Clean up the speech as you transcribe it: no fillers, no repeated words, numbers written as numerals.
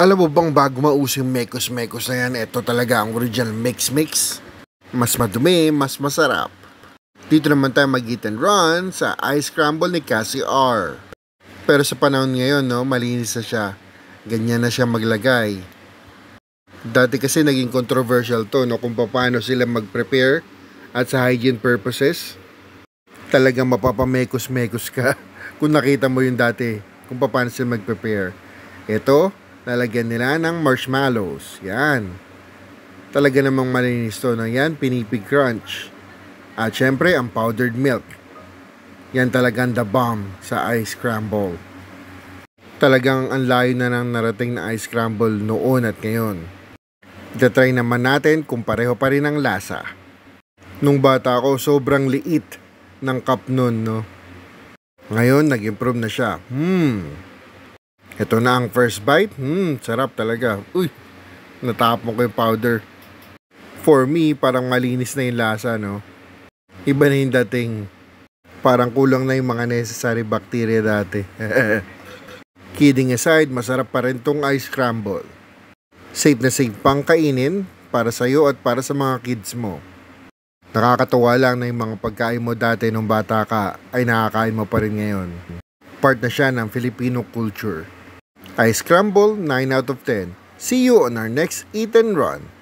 Alam mo bang bago mauso yung mekos-mekos na yan, ito talaga ang original mix-mix. Mas madumi, mas masarap. Dito naman tayo mag-eat and run sa ice scramble ni Cassie R. Pero sa panahon ngayon, no, malinis na siya. Ganyan na siya maglagay. Dati kasi naging controversial to, no, kung paano sila mag-prepare at sa hygiene purposes. Talagang mapapamekos-mekos ka kung nakita mo yung dati kung paano sila mag-prepare. Ito, lalagyan nila ng marshmallows. Yan. Talaga namang malinis to, no? Yan, pinipig crunch. At syempre, ang powdered milk. Yan talagang the bomb sa ice scramble. Talagang ang layo na nang narating na ice scramble noon at ngayon. Itatry naman natin kung pareho pa rin ang lasa. Nung bata ako, sobrang liit ng cup nun, no? Ngayon, nag-improve na siya. Ito na ang first bite. Sarap talaga. Uy, natapon ko yung powder. For me, parang malinis na yung lasa, no? Iba na yung dating. Parang kulang na yung mga necessary bacteria dati. Kidding aside, masarap pa rin tong ice scramble. Safe na safe pang kainin para sa'yo at para sa mga kids mo. Nakakatuwa lang na yung mga pagkain mo dati nung bata ka ay nakakain mo pa rin ngayon. Part na siya ng Filipino culture. Ice scramble, 9 out of 10. See you on our next Eat and Run.